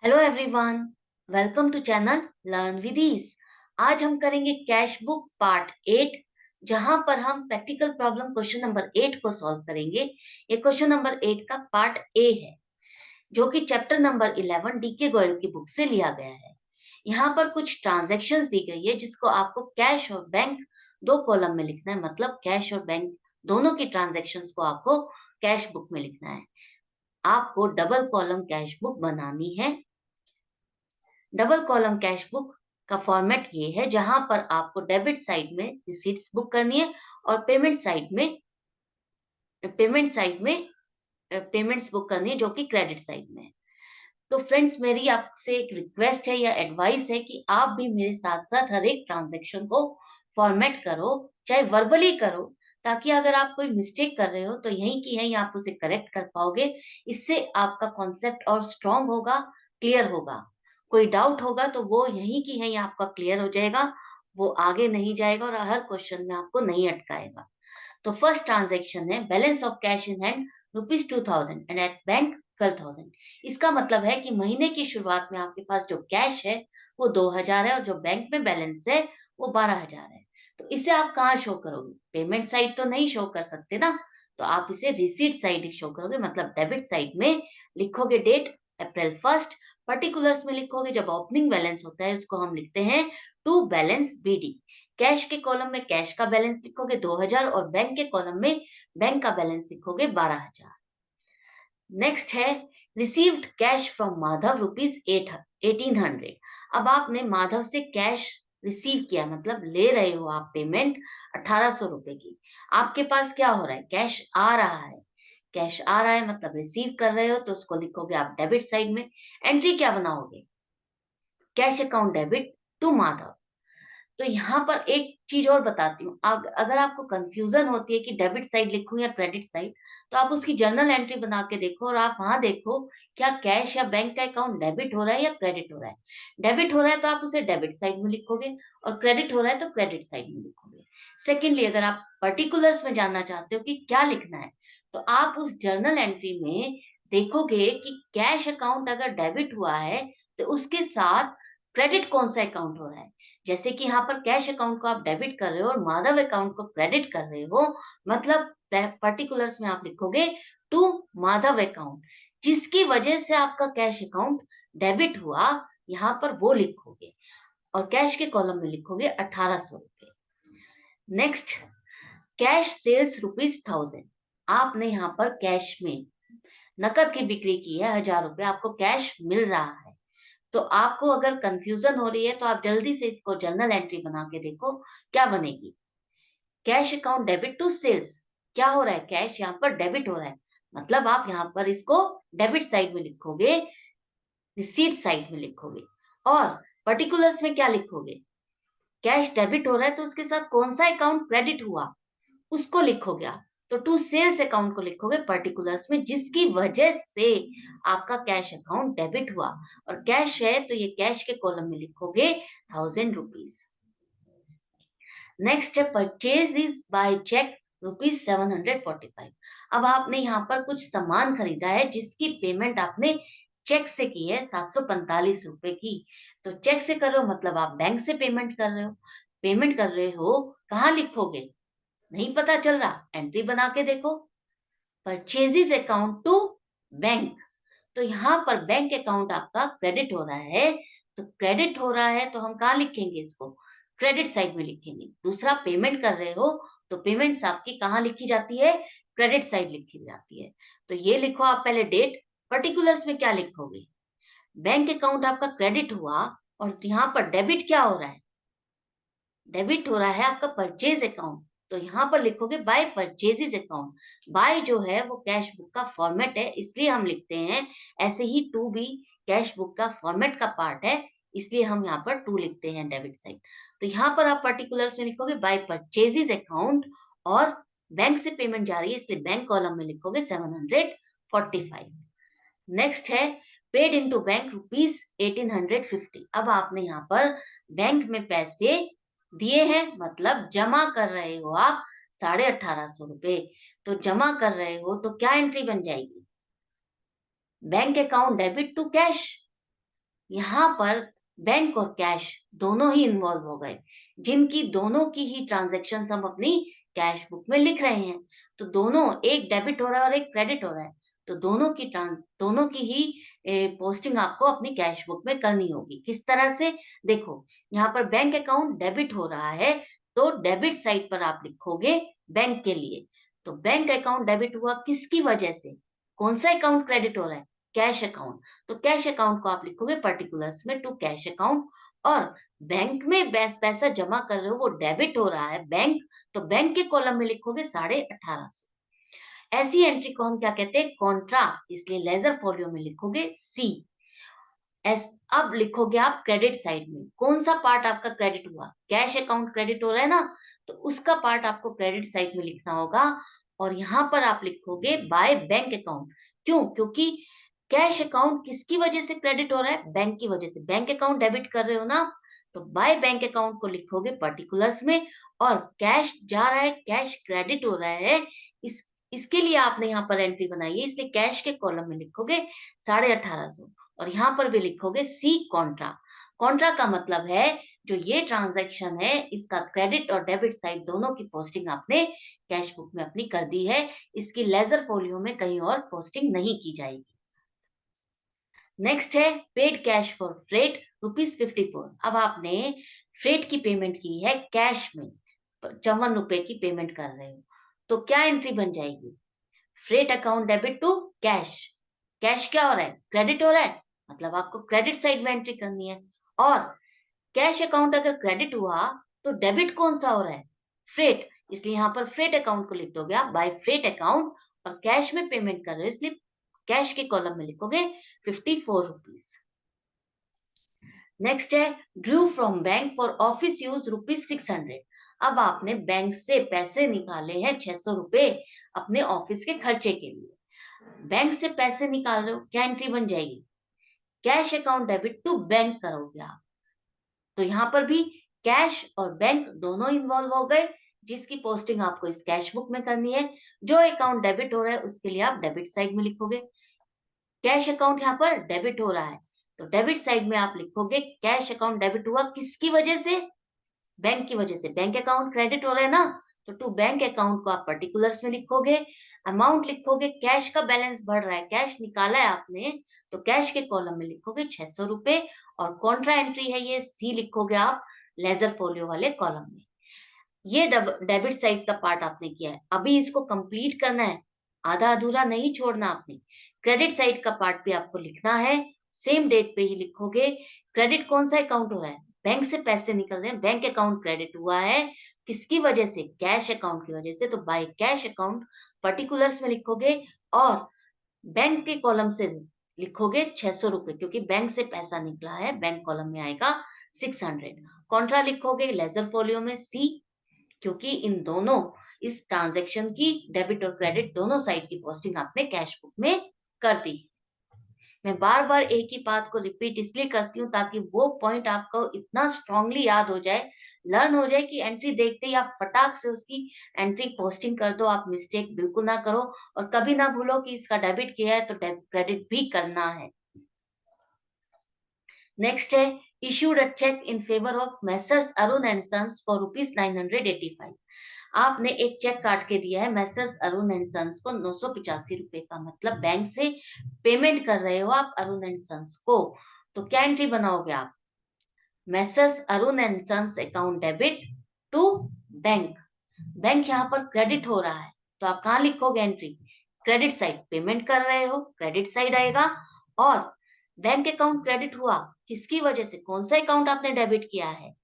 Hello everyone, welcome to channel learn with ease. आज हम करेंगे कैश बुक पार्ट 8, जहां पर हम प्रैक्टिकल प्रॉब्लम क्वेश्चन नंबर 8 को सॉल्व करेंगे। ये क्वेश्चन नंबर 8 का पार्ट ए है, जो कि चैप्टर नंबर 11 डीके गोयल की बुक से लिया गया है। यहाँ पर कुछ ट्रांजैक्शंस दी गई है, जिसको आपको कैश और बैंक दो कॉलम में लिखना है। मतलब कैश और बैंक दोनों की ट्रांजैक्शंस को आपको कैश बुक में लिखना है। आपको डबल कॉलम कैश बुक बनानी है। डबल कॉलम कैश बुक का फॉर्मेट ये है, जहां पर आपको डेबिट साइड में रिसीट्स बुक करनी है और पेमेंट साइड में पेमेंट्स बुक करनी है, जो कि क्रेडिट साइड में है। तो फ्रेंड्स, मेरी आपसे एक रिक्वेस्ट है या एडवाइस है कि आप भी मेरे साथ साथ हर एक ट्रांजेक्शन को फॉर्मेट करो, चाहे वर्बली करो, ताकि अगर आप कोई मिस्टेक कर रहे हो तो यहीं की यहीं आप उसे करेक्ट कर पाओगे। इससे आपका कॉन्सेप्ट और स्ट्रांग होगा, क्लियर होगा। कोई डाउट होगा तो वो यहीं की यहीं आपका क्लियर हो जाएगा, वो आगे नहीं जाएगा और हर क्वेश्चन में आपको नहीं अटकाएगा। तो फर्स्ट ट्रांजेक्शन है balance of cash in hand ₹2000 and at bank 12,000। इसका मतलब है कि महीने की शुरुआत में आपके पास जो कैश है वो 2,000 है और जो बैंक में बैलेंस है वो 12,000 है। तो इसे आप कहाँ शो करोगे? पेमेंट साइड तो नहीं शो कर सकते ना, तो आप इसे रिसीट साइड ही शो करोगे। मतलब डेबिट साइड में लिखोगे डेट April 1, पर्टिकुलर्स में लिखोगे जब ओपनिंग बैलेंस होता है, उसको हम लिखते हैं टू बैलेंस बीडी। कैश के कॉलम में कैश का बैलेंस लिखोगे 2,000 और बैंक के कॉलम में बैंक का बैलेंस लिखोगे 12,000। नेक्स्ट है रिसीव्ड कैश फ्रॉम माधव ₹1800। अब आपने माधव से कैश रिसीव किया, मतलब ले रहे हो आप पेमेंट ₹1,800 की। आपके पास क्या हो रहा है? कैश आ रहा है। कैश आ रहा है मतलब रिसीव कर रहे हो, तो उसको लिखोगे आप डेबिट साइड में। एंट्री क्या बनाओगे? Cash account debit to Madhav. तो यहाँ पर एक चीज और बताती हूँ। अगर आपको कंफ्यूजन होती है कि डेबिट साइड लिखूं या क्रेडिट साइड, तो आप उसकी जर्नल एंट्री बना के देखो और आप वहां देखो क्या कैश या बैंक का अकाउंट डेबिट हो रहा है या क्रेडिट हो रहा है। डेबिट हो रहा है तो आप उसे डेबिट साइड में लिखोगे और क्रेडिट हो रहा है तो क्रेडिट साइड में लिखोगे। सेकेंडली, अगर आप पर्टिकुलर्स में जानना चाहते हो कि क्या लिखना है, तो आप उस जर्नल एंट्री में देखोगे कि कैश अकाउंट अगर डेबिट हुआ है तो उसके साथ क्रेडिट कौन सा अकाउंट हो रहा है। जैसे कि यहाँ पर कैश अकाउंट को आप डेबिट कर रहे हो और माधव अकाउंट को क्रेडिट कर रहे हो, मतलब पर्टिकुलर्स में आप लिखोगे टू माधव अकाउंट, जिसकी वजह से आपका कैश अकाउंट डेबिट हुआ, यहाँ पर वो लिखोगे और कैश के कॉलम में लिखोगे ₹1,800। Next, cash sales ₹1000। आपने यहाँ पर कैश में नकद की बिक्री की है ₹1000, आपको कैश मिल रहा है। तो आपको अगर कंफ्यूजन हो रही है तो आप जल्दी से इसको जर्नल एंट्री बना के देखो क्या बनेगी। Cash account debit to sales, क्या हो रहा है? कैश यहाँ पर डेबिट हो रहा है, मतलब आप यहाँ पर इसको डेबिट साइड में लिखोगे, रिसीट साइड में लिखोगे। और पर्टिकुलर्स में क्या लिखोगे? कैश डेबिट हो रहा है तो उसके साथ कौन सा अकाउंट क्रेडिट हुआ उसको लिखोगे आप। तो टू सेल्स अकाउंट को लिखोगे पर्टिकुलर्स में, जिसकी वजह से आपका कैश अकाउंट डेबिट हुआ। और कैश है तो ये कैश के कॉलम में लिखोगे ₹1,000। नेक्स्ट है परचेज इज बाय चेक ₹745। अब आपने यहाँ पर कुछ सामान खरीदा है जिसकी पेमेंट आपने चेक से की है ₹745 की। तो चेक से कर रहे हो मतलब आप बैंक से पेमेंट कर रहे हो। पेमेंट कर रहे हो, कहाँ लिखोगे? नहीं पता चल रहा? एंट्री बना के देखो, परचेजेस अकाउंट टू बैंक। तो यहाँ पर बैंक अकाउंट आपका क्रेडिट हो रहा है। तो क्रेडिट हो रहा है तो हम कहाँ लिखेंगे इसको? क्रेडिट साइड में लिखेंगे। दूसरा, पेमेंट कर रहे हो तो पेमेंट्स आपकी कहाँ लिखी जाती है? क्रेडिट साइड लिखी जाती है। तो ये लिखो आप पहले डेट। पर्टिकुलर्स में क्या लिखोगे? बैंक अकाउंट आपका क्रेडिट हुआ और यहाँ पर डेबिट क्या हो रहा है? डेबिट हो रहा है आपका परचेज अकाउंट। तो यहाँ पर लिखोगे बाय परचेजेज अकाउंट। बाय जो है वो कैश बुक का फॉर्मेट है, इसलिए हम लिखते हैं। ऐसे ही टू भी कैश बुक का फॉर्मेट का पार्ट है, इसलिए हम यहाँ पर टू लिखते हैं डेबिट साइड। तो यहाँ पर आप पर्टिकुलर्स में लिखोगे बाय परचेजेज अकाउंट और बैंक से पेमेंट जा रही है, इसलिए बैंक कॉलम में लिखोगे 745। नेक्स्ट है पेड इनटू बैंक ₹1850। अब आपने यहाँ पर बैंक में पैसे दिए हैं, मतलब जमा कर रहे हो आप ₹1,850। तो जमा कर रहे हो तो क्या एंट्री बन जाएगी? Bank account debit to cash. यहाँ पर बैंक और कैश दोनों ही इन्वॉल्व हो गए, जिनकी दोनों की ही ट्रांजैक्शंस हम अपनी कैश बुक में लिख रहे हैं। तो दोनों, एक डेबिट हो रहा है और एक क्रेडिट हो रहा है, तो दोनों की ही पोस्टिंग आपको अपनी कैश बुक में करनी होगी। किस तरह से? देखो, यहाँ पर बैंक अकाउंट डेबिट हो रहा है, तो डेबिट साइड पर आप लिखोगे बैंक के लिए। तो बैंक अकाउंट डेबिट हुआ किसकी वजह से? कौन सा अकाउंट क्रेडिट हो रहा है? Cash account. तो कैश अकाउंट को आप लिखोगे पर्टिकुलर्स में टू कैश अकाउंट। और बैंक में पैसा जमा कर रहे हो, वो डेबिट हो रहा है बैंक, तो बैंक के कॉलम में लिखोगे 1850। ऐसी एंट्री को हम क्या कहते हैं? कॉन्ट्रा। इसलिए लेजर फोलियो में लिखोगे सी। एस। अब लिखोगे आप क्रेडिट साइड में, कौन सा पार्ट आपका क्रेडिट हुआ? कैश अकाउंट क्रेडिट हो रहा है ना, तो उसका पार्ट आपको क्रेडिट साइड में लिखना होगा। और यहां पर आप लिखोगे बाय बैंक अकाउंट। क्यों? क्योंकि कैश अकाउंट किसकी वजह से क्रेडिट हो रहा है? बैंक की वजह से। बैंक अकाउंट डेबिट कर रहे हो ना, तो बाय बैंक अकाउंट को लिखोगे पर्टिकुलर्स में। और कैश जा रहा है, कैश क्रेडिट हो रहा है, इस इसके लिए आपने यहाँ पर एंट्री बनाई है, इसलिए कैश के कॉलम में लिखोगे 1850। और यहाँ पर भी लिखोगे सी कॉन्ट्रा। कॉन्ट्रा का मतलब है जो ये ट्रांजैक्शन है, इसका क्रेडिट और डेबिट साइड दोनों की पोस्टिंग आपने कैश बुक में अपनी कर दी है। इसकी लेजर फोलियो में कहीं और पोस्टिंग नहीं की जाएगी। नेक्स्ट है पेड कैश फॉर फ्रेट ₹54। अब आपने फ्रेट की पेमेंट की है कैश में, 54 रुपए की पेमेंट कर रहे हो, तो क्या एंट्री बन जाएगी? Freight account debit to cash. Cash क्या हो रहा है? क्रेडिट हो रहा है, मतलब आपको क्रेडिट साइड में एंट्री करनी है। और कैश अकाउंट अगर क्रेडिट हुआ, तो डेबिट कौन सा हो रहा है? फ्रेट। इसलिए यहाँ पर फ्रेट अकाउंट को लिख दोगे आप बाय फ्रेट अकाउंट। और कैश में पेमेंट कर रहे हो, इसलिए कैश के कॉलम में लिखोगे ₹54। नेक्स्ट है Drew from bank for office use ₹600। अब आपने बैंक से पैसे निकाले हैं 600 रुपए अपने ऑफिस के खर्चे के लिए। बैंक से पैसे निकाल रहे हो, क्या एंट्री बन जाएगी? Cash account debit to bank करोगे आप। तो यहाँ पर भी कैश और बैंक दोनों इन्वॉल्व हो गए, जिसकी पोस्टिंग आपको इस कैश बुक में करनी है। जो अकाउंट डेबिट हो रहा है उसके लिए आप डेबिट साइड में लिखोगे। कैश अकाउंट यहाँ पर डेबिट हो रहा है, तो डेबिट साइड में आप लिखोगे कैश अकाउंट डेबिट हुआ किसकी वजह से? बैंक की वजह से। बैंक अकाउंट क्रेडिट हो रहा है ना, तो टू बैंक अकाउंट को आप पर्टिकुलर्स में लिखोगे। अमाउंट लिखोगे, कैश का बैलेंस बढ़ रहा है, कैश निकाला है आपने, तो कैश के कॉलम में लिखोगे 600 रुपए। और कॉन्ट्रा एंट्री है ये सी, लिखोगे आप लेजर फोलियो वाले कॉलम में। ये डेबिट साइड का पार्ट आपने किया है, अभी इसको कंप्लीट करना है, आधा अधूरा नहीं छोड़ना आपने। क्रेडिट साइड का पार्ट भी आपको लिखना है, सेम डेट पे ही लिखोगे। क्रेडिट कौन सा अकाउंट हो रहा है? बैंक से पैसे निकल रहे हैं, बैंक अकाउंट क्रेडिट हुआ है, किसकी वजह से? कैश अकाउंट की वजह से, तो बाय कैश अकाउंट पर्टिकुलर्स में लिखोगे। और बैंक के कॉलम से लिखोगे 600 रुपए, क्योंकि बैंक से पैसा निकला है, बैंक कॉलम में आएगा 600। कॉन्ट्रा लिखोगे लेजर फोलियो में सी, क्योंकि इन दोनों, इस ट्रांजैक्शन की डेबिट और क्रेडिट दोनों साइड की पोस्टिंग आपने कैश बुक में कर दी। मैं बार बार एक ही बात को रिपीट इसलिए करती हूँ ताकि वो पॉइंट आपको इतना स्ट्रांगली याद हो जाए, लर्न हो जाए, कि एंट्री देखते ही आप फटाक से उसकी एंट्री पोस्टिंग कर दो। आप मिस्टेक बिल्कुल ना करो, और कभी ना भूलो कि इसका डेबिट किया है तो क्रेडिट भी करना है। नेक्स्ट है issued a cheque in favour of messrs Arun and sons for ₹985। आपने एक चेक काट के दिया है मेसर्स अरुण एंड सन्स को 985 रुपए का, मतलब बैंक से पेमेंट कर रहे हो आप अरुण एंड सन्स को। तो क्या एंट्री बनाओगे आप? Messrs Arun and sons account debit to bank. Bank यहाँ पर क्रेडिट हो रहा है, तो आप कहाँ लिखोगे एंट्री? क्रेडिट साइड, पेमेंट कर रहे हो, क्रेडिट साइड आएगा। और बैंक अकाउंट क्रेडिट हुआ किसकी वजह से? कौन सा अकाउंट आपने डेबिट किया है?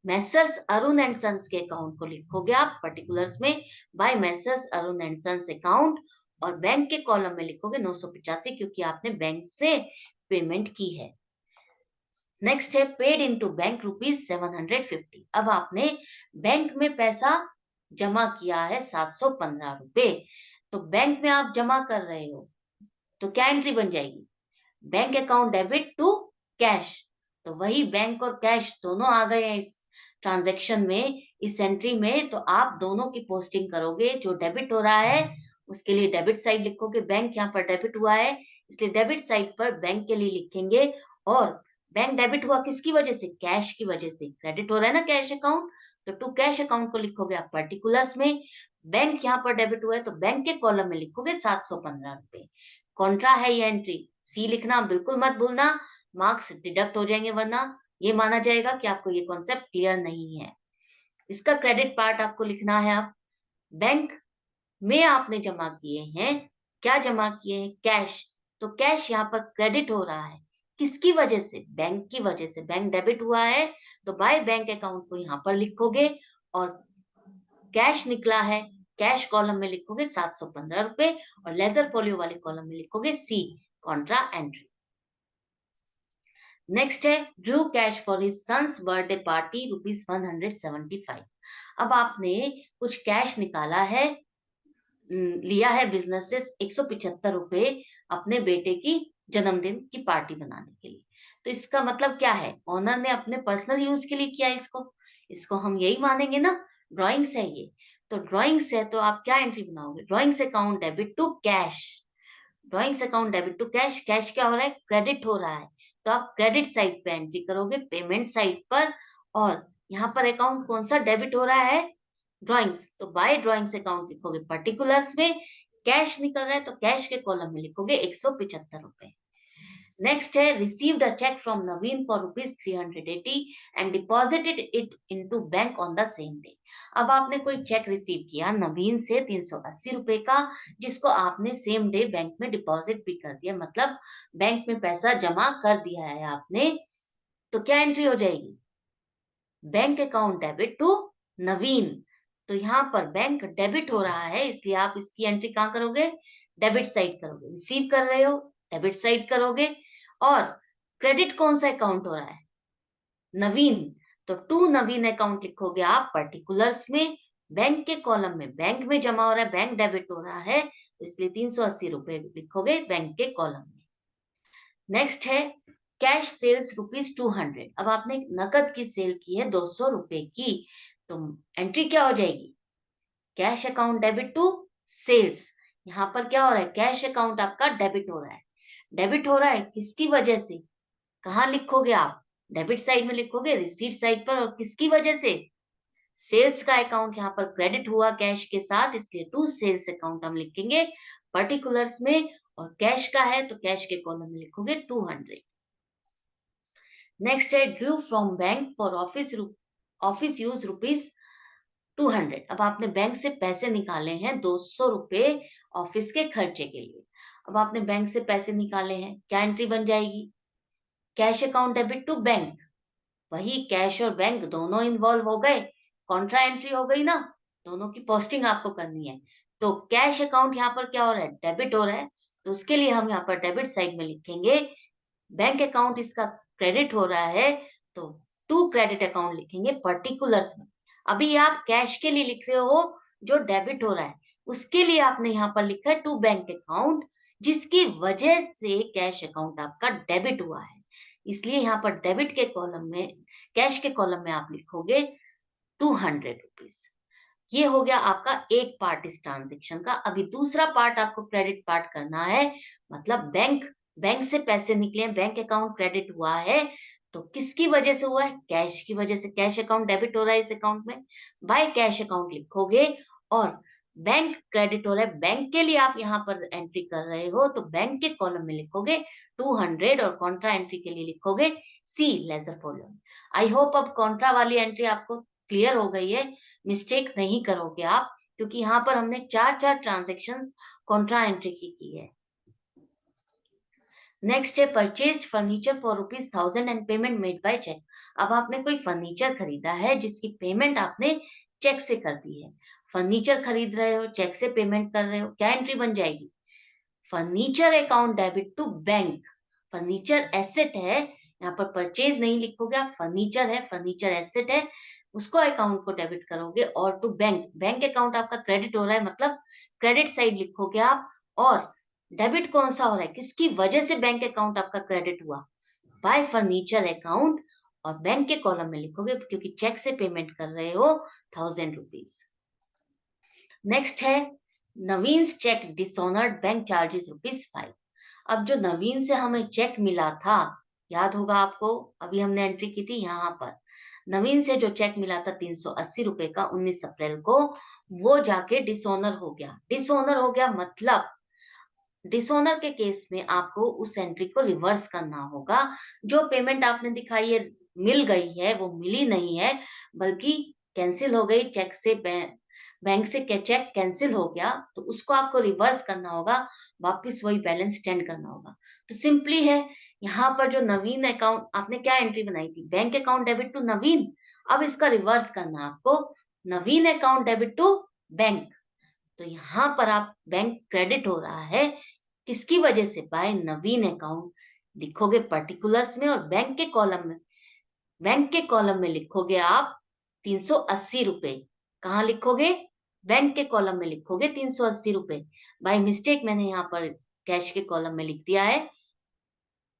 मेसर्स अरुण एंड सन्स के अकाउंट को लिखोगे आप पर्टिकुलर्स में by messrs Arun and sons account. और बैंक के कॉलम में लिखोगे 985, क्योंकि आपने बैंक से पेमेंट की है। नेक्स्ट है पेड इनटू बैंक ₹750। अब आपने बैंक में पैसा जमा किया है 715 रुपए, तो बैंक में आप जमा कर रहे हो, तो क्या एंट्री बन जाएगी? Bank account debit to cash. तो वही बैंक और कैश दोनों आ गए हैं इस ट्रांजैक्शन में, इस एंट्री में, तो आप दोनों की पोस्टिंग करोगे। जो डेबिट हो रहा है उसके लिए डेबिट साइड लिखोगे, बैंक यहाँ पर डेबिट हुआ है इसलिए डेबिट साइड पर बैंक के लिए लिखेंगे। और बैंक डेबिट हुआ किसकी वजह से? कैश की वजह से। क्रेडिट हो रहा है ना कैश अकाउंट, तो टू कैश अकाउंट को लिखोगे आप पर्टिकुलर्स में। बैंक यहाँ पर डेबिट हुआ है तो बैंक के कॉलम में लिखोगे 715 रुपए। कॉन्ट्रा है ये एंट्री, सी लिखना बिल्कुल मत भूलना, मार्क्स डिडक्ट हो जाएंगे, वरना ये माना जाएगा कि आपको ये कॉन्सेप्ट क्लियर नहीं है। इसका क्रेडिट पार्ट आपको लिखना है। आप बैंक में आपने जमा किए हैं, क्या जमा किए हैं? कैश। तो कैश यहाँ पर क्रेडिट हो रहा है किसकी वजह से? बैंक की वजह से। बैंक डेबिट हुआ है तो बाय बैंक अकाउंट को यहाँ पर लिखोगे, और कैश निकला है, कैश कॉलम में लिखोगे 715 रुपए, और लेजर फोलियो वाले कॉलम में लिखोगे सी, कॉन्ट्रा एंट्री। नेक्स्ट है drew cash for his son's birthday party ₹175। अब आपने कुछ कैश निकाला है, लिया है बिजनेस से 175 रुपए अपने बेटे की जन्मदिन की पार्टी बनाने के लिए। तो इसका मतलब क्या है? ओनर ने अपने पर्सनल यूज के लिए किया इसको, इसको हम यही मानेंगे ना। ड्राइंग्स है ये, तो ड्राइंग्स है तो आप क्या एंट्री बनाओगे? Drawings account debit to cash. Drawings account debit to cash, cash क्या हो रहा है? क्रेडिट हो रहा है, तो आप क्रेडिट साइड पे एंट्री करोगे, पेमेंट साइड पर। और यहाँ पर अकाउंट कौन सा डेबिट हो रहा है? ड्राइंग्स, तो बाय ड्राइंग्स अकाउंट लिखोगे पर्टिकुलर्स में। कैश निकल रहा है तो कैश के कॉलम में लिखोगे 175 रुपए। नेक्स्ट है received a cheque from Naveen for ₹380 and deposited it into bank on the same day. अब आपने कोई चेक रिसीव किया नवीन से 380 रुपए का, जिसको आपने सेम डे बैंक में डिपॉजिट भी कर दिया, मतलब बैंक में पैसा जमा कर दिया है आपने। तो क्या एंट्री हो जाएगी? बैंक अकाउंट डेबिट टू नवीन। तो यहाँ पर बैंक डेबिट हो रहा है, इसलिए आप इसकी एंट्री कहाँ करोगे? डेबिट साइड करोगे। रिसीव कर रहे हो, डेबिट साइड करोगे। और क्रेडिट कौन सा अकाउंट हो रहा है? नवीन, तो टू नवीन अकाउंट लिखोगे आप पर्टिकुलर्स में। बैंक के कॉलम में बैंक में जमा हो रहा है, बैंक डेबिट हो रहा है, तो इसलिए 380 रुपए लिखोगे बैंक के कॉलम में। नेक्स्ट है कैश सेल्स ₹200। अब आपने नकद की सेल की है 200 रुपए की, तो एंट्री क्या हो जाएगी? Cash account debit to sales. यहाँ पर क्या हो रहा है? कैश अकाउंट आपका डेबिट हो रहा है। डेबिट हो रहा है किसकी वजह से? कहाँ लिखोगे आप? डेबिट साइड में लिखोगे, रिसीट साइड पर। और किसकी वजह से? सेल्स का अकाउंट यहाँ पर क्रेडिट हुआ कैश के साथ, इसलिए टू सेल्स अकाउंट हम लिखेंगे पर्टिकुलर्स में। और कैश का है तो कैश के कॉलम में लिखोगे 200। नेक्स्ट है Drew from bank for office use ₹200। अब आपने बैंक से पैसे निकाले हैं 200 रुपए ऑफिस के खर्चे के लिए। अब आपने बैंक से पैसे निकाले हैं, क्या एंट्री बन जाएगी? Cash account debit to bank. वही कैश और बैंक दोनों इन्वॉल्व हो गए, कॉन्ट्रा एंट्री हो गई ना, दोनों की पोस्टिंग आपको करनी है। तो कैश अकाउंट यहाँ पर क्या हो रहा है? डेबिट हो रहा है, तो उसके लिए हम यहाँ पर डेबिट साइड में लिखेंगे। बैंक अकाउंट इसका क्रेडिट हो रहा है, तो टू क्रेडिट अकाउंट लिखेंगे पर्टिकुलर्स में। अभी आप कैश के लिए लिख रहे हो जो डेबिट हो रहा है, उसके लिए आपने यहाँ पर लिखा है टू बैंक अकाउंट, जिसकी वजह से कैश अकाउंट आपका डेबिट हुआ है, इसलिए यहाँ पर डेबिट के कॉलम में, कैश के कॉलम में आप लिखोगे 200 रुपीज। ये हो गया आपका एक पार्ट इस ट्रांजेक्शन का। अभी दूसरा पार्ट आपको क्रेडिट पार्ट करना है, मतलब बैंक से पैसे निकले, बैंक अकाउंट क्रेडिट हुआ है, तो किसकी वजह से हुआ है? कैश की वजह से। कैश अकाउंट डेबिट हो रहा है इस अकाउंट में, बाय कैश अकाउंट लिखोगे। और बैंक क्रेडिट हो रहा है, बैंक के लिए आप यहाँ पर एंट्री कर रहे हो, तो बैंक के कॉलम में लिखोगे 200, और कॉन्ट्रा एंट्री के लिए लिखोगे सी, लेजर फॉलो। आई होप अब कॉन्ट्रा वाली एंट्री आपको क्लियर हो गई है, मिस्टेक नहीं करोगे आप, क्योंकि यहाँ पर हमने चार ट्रांजेक्शन्स कॉन्ट्रा एंट्री की है। नेक्स्ट है purchased furniture for ₹1000 and payment made by cheque. अब आपने कोई फर्नीचर खरीदा है जिसकी पेमेंट आपने चेक से कर दी है। फर्नीचर खरीद रहे हो, चेक से पेमेंट कर रहे हो, क्या एंट्री बन जाएगी? Furniture account debit to bank. Furniture asset है, यहाँ पर परचेज नहीं लिखोगे आप, फर्नीचर है, फर्नीचर एसेट है, उसको अकाउंट को डेबिट करोगे। और टू बैंक, बैंक अकाउंट आपका क्रेडिट हो रहा है, मतलब क्रेडिट साइड लिखोगे आप। और डेबिट कौन सा हो रहा है? किसकी वजह से बैंक अकाउंट आपका क्रेडिट हुआ? Bye furniture account. और बैंक के कॉलम में लिखोगे, क्योंकि चेक से पेमेंट कर रहे हो 1000 रुपीज। नेक्स्ट है नवीन चेक डिसऑनर्ड बैंक चार्जेस ₹5। अब जो नवीन से हमें चेक मिला था, याद होगा आपको, अभी हमने एंट्री की थी यहाँ पर। नवीन से जो चेक मिला था 380 रुपए का 19 अप्रैल को, वो जाके डिसऑनर हो गया। डिसऑनर हो गया मतलब डिसऑनर के केस में आपको उस एंट्री को रिवर्स करना होगा। जो पेमेंट आपने दिखाई है मिल गई है, वो मिली नहीं है, बल्कि कैंसिल हो गई चेक से, बैंक से चेक कैंसिल हो गया, तो उसको आपको रिवर्स करना होगा, वापस वही बैलेंस स्टैंड करना होगा। तो सिंपली है, यहाँ पर जो नवीन अकाउंट आपने क्या एंट्री बनाई थी, बैंक अकाउंट डेबिट टू नवीन। अब इसका रिवर्स करना है आपको, नवीन अकाउंट डेबिट टू बैंक। तो यहाँ पर आप बैंक क्रेडिट हो रहा है, किसकी वजह से, बाय नवीन अकाउंट लिखोगे पर्टिकुलर्स में, और बैंक के कॉलम में लिखोगे आप 380 रुपए। कहाँ लिखोगे, बैंक के कॉलम में लिखोगे 380 रुपए। बाय मिस्टेक मैंने यहाँ पर कैश के कॉलम में लिख दिया है,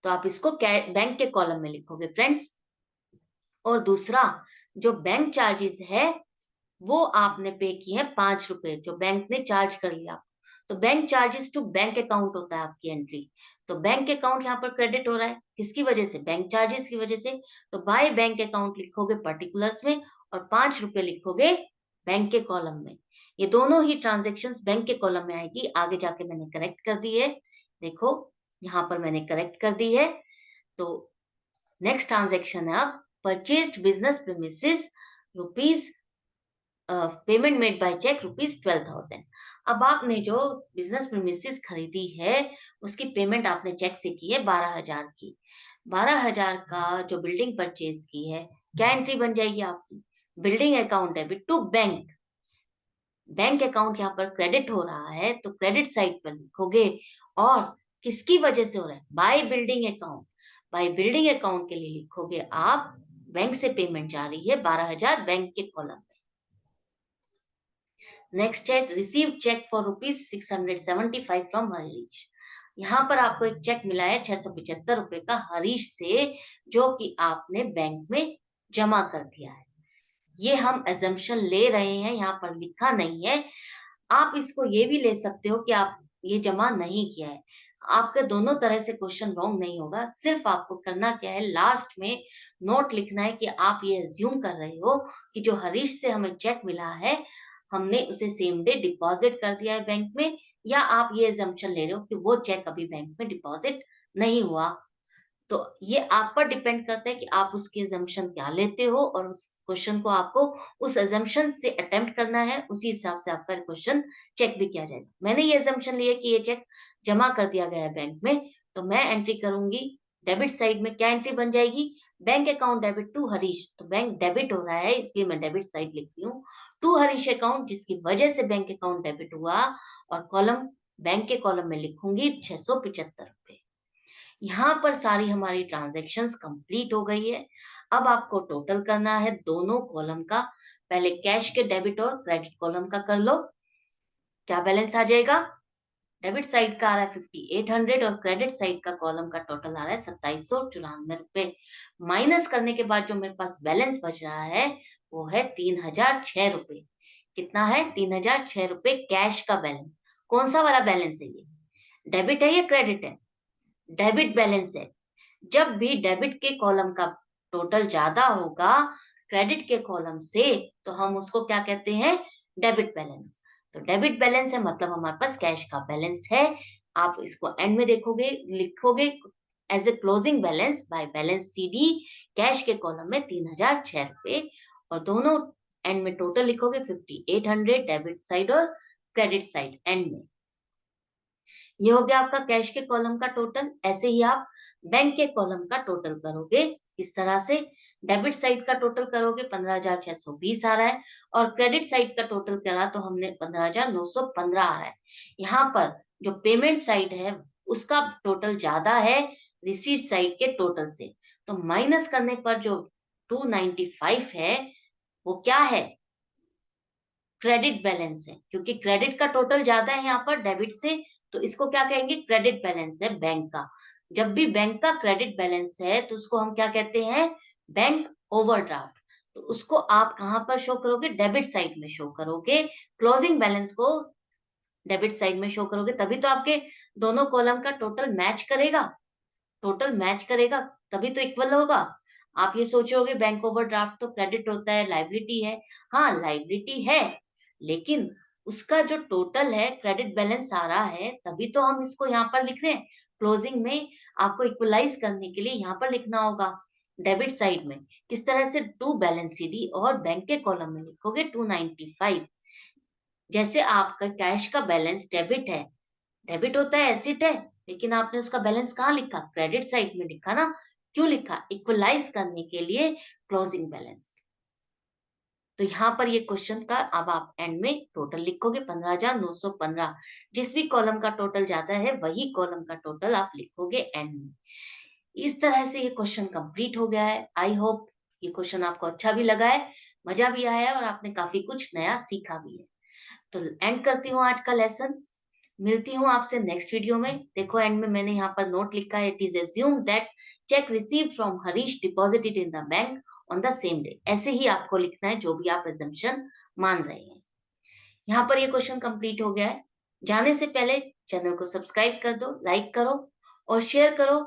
तो आप इसको बैंक के कॉलम में लिखोगे फ्रेंड्स। और दूसरा, जो बैंक चार्जेस है वो आपने पे किए हैं 5 रुपए, जो बैंक ने चार्ज कर लिया। तो bank charges to bank account होता है आपकी एंट्री। तो बैंक अकाउंट यहाँ पर क्रेडिट हो रहा है, किसकी वजह से, बैंक चार्जेस की वजह से। तो बाय बैंक अकाउंट लिखोगे पर्टिकुलर्स में, और 5 रुपए लिखोगे बैंक के कॉलम में। ये दोनों ही ट्रांजेक्शन बैंक के कॉलम में आएगी। आगे जाके मैंने करेक्ट कर दी है, देखो यहाँ पर मैंने करेक्ट कर दी है। तो नेक्स्ट ट्रांजेक्शन है, अब purchased business premises rupees, payment made by cheque ₹12,000। अब आपने जो बिजनेस प्रीमिसेस खरीदी है, उसकी पेमेंट आपने चेक से की है 12,000 की। 12,000 का जो बिल्डिंग परचेज की है, क्या एंट्री बन जाएगी आपकी, building account debit to bank. Bank account यहाँ पर क्रेडिट हो रहा है, तो क्रेडिट साइड पर लिखोगे। और किसकी वजह से हो रहा है, by building account. By building account के लिए लिखोगे आप, बैंक से पेमेंट जा रही है 12,000 बैंक के कॉलम। नेक्स्ट है receive cheque for ₹675 from Harish. यहाँ पर आपको एक चेक मिला है 675 रुपए का हरीश से, जो कि आपने बैंक में जमा कर दिया है। ये हम एजम्पशन ले रहे हैं, यहाँ पर लिखा नहीं है। आप इसको ये भी ले सकते हो कि आप ये जमा नहीं किया है। आपके दोनों तरह से क्वेश्चन रॉन्ग नहीं होगा। सिर्फ आपको करना क्या है, लास्ट में नोट लिखना है कि आप ये अज्यूम कर रहे हो कि जो हरीश से हमें चेक मिला है, हमने उसे सेम डे डिपॉजिट कर दिया है बैंक में, या आप ये अजम्पशन ले रहे हो कि वो चेक अभी बैंक में डिपॉजिट नहीं हुआ। तो ये आप पर डिपेंड करता है कि आप उसकी अजम्पशन क्या लेते हो, और उस क्वेश्चन को आपको उस अजम्पशन से अटेम्प्ट करना है, उसी हिसाब से आपका क्वेश्चन चेक भी किया जाएगा। मैंने ये अजम्पशन लिया कि ये चेक जमा कर दिया गया है बैंक में, तो मैं एंट्री करूंगी डेबिट साइड में। क्या एंट्री बन जाएगी, bank account debit to Harish. तो बैंक डेबिट हो रहा है, इसलिए मैं डेबिट साइड लिखती हूँ। टू हरीश अकाउंट, जिसकी वजह से बैंक अकाउंट डेबिट हुआ, और कॉलम बैंक के कॉलम में लिखूंगी 675 रुपए। यहाँ पर सारी हमारी ट्रांजैक्शंस कंप्लीट हो गई है। अब आपको टोटल करना है दोनों कॉलम का। पहले कैश के डेबिट और क्रेडिट कॉलम का कर लो। क्या बैलेंस आ जाएगा, डेबिट साइड का आ रहा है 5800, और क्रेडिट साइड का कॉलम का टोटल आ रहा है 2794 रुपए। माइनस करने के बाद जो मेरे पास बैलेंस बच रहा है, वो है 3006 रुपए। कितना है, 3006 रुपए कैश का बैलेंस। कौन सा वाला बैलेंस है ये, डेबिट है या क्रेडिट है, डेबिट बैलेंस है। जब भी डेबिट के कॉलम का टोटल ज्यादा होगा क्रेडिट के कॉलम से, तो हम उसको क्या कहते हैं, डेबिट बैलेंस। तो डेबिट बैलेंस है मतलब हमारे पास कैश का बैलेंस है। आप इसको एंड में देखोगे, लिखोगे as a closing balance by balance CD, cash के कॉलम में 3006 रुपए, और दोनों एंड में टोटल लिखोगे 5800, डेबिट साइड और क्रेडिट साइड एंड में। ये हो गया आपका कैश के कॉलम का टोटल। ऐसे ही आप बैंक के कॉलम का टोटल करोगे इस तरह से। डेबिट साइड का टोटल करोगे 15,620 आ रहा है, और क्रेडिट साइड का टोटल करा तो हमने 15,915 आ रहा है। यहाँ पर जो पेमेंट साइड है उसका टोटल ज्यादा है रिसीट साइड के टोटल से, तो माइनस करने पर जो 295 है वो क्या है, क्रेडिट बैलेंस है। क्योंकि क्रेडिट का टोटल ज्यादा है यहाँ पर डेबिट से, तो इसको क्या कहेंगे, क्रेडिट बैलेंस है बैंक का। जब भी बैंक का क्रेडिट बैलेंस है तो उसको हम क्या कहते हैं, बैंक ओवरड्राफ्ट। तो उसको आप कहां पर शो करोगे, डेबिट साइड में शो करोगे। क्लोजिंग बैलेंस को डेबिट साइड में शो करोगे, तभी तो आपके दोनों कॉलम का टोटल मैच करेगा। टोटल मैच करेगा तभी तो इक्वल होगा। आप ये सोचोगे बैंक ओवरड्राफ्ट तो क्रेडिट होता है, लायबिलिटी है। हाँ, लायबिलिटी है, लेकिन उसका जो टोटल है क्रेडिट बैलेंस आ रहा है, तभी तो हम इसको यहाँ पर लिख रहे हैं। क्लोजिंग में आपको इक्वलाइज करने के लिए यहाँ पर लिखना होगा डेबिट साइड में। किस तरह से, टू बैलेंस शीट और बैंक के कॉलम में लिखोगे 295। जैसे आपका कैश का बैलेंस डेबिट है, डेबिट होता है, एसेट है, लेकिन आपने उसका बैलेंस कहाँ लिखा? क्रेडिट साइड में लिखा ना। क्यों लिखा? इक्वलाइज करने के लिए क्लोजिंग बैलेंस। तो यहाँ पर ये क्वेश्चन का अब आप एंड में टोटल लिखोगे 15,915। जिस भी कॉलम का टोटल जाता है वही कॉलम का टोटल आप लिखोगे एंड में। इस तरह से ये क्वेश्चन कंप्लीट हो गया है। आई होप ये क्वेश्चन आपको अच्छा भी लगा है, मजा भी आया है और आपने काफी कुछ नया सीखा भी है। तो एंड करती हूँ आज का लेसन। मिलती हूँ आपसे नेक्स्ट वीडियो में। देखो एंड में मैंने यहाँ पर नोट लिखा है, it is assumed that check received from Harish deposited in the bank on the same day. ऐसे ही आपको लिखना है जो भी आप एजम्पशन मान रहे हैं। यहाँ पर ये क्वेश्चन कंप्लीट हो गया है। जाने से पहले चैनल को सब्सक्राइब कर दो, लाइक करो और शेयर करो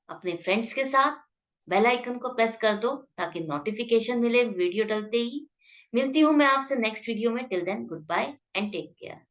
अपने फ्रेंड्स के साथ। बेल आइकन को प्रेस कर दो ताकि नोटिफिकेशन मिले वीडियो डलते ही। मिलती हूँ मैं आपसे नेक्स्ट वीडियो में। Till then good bye and take care.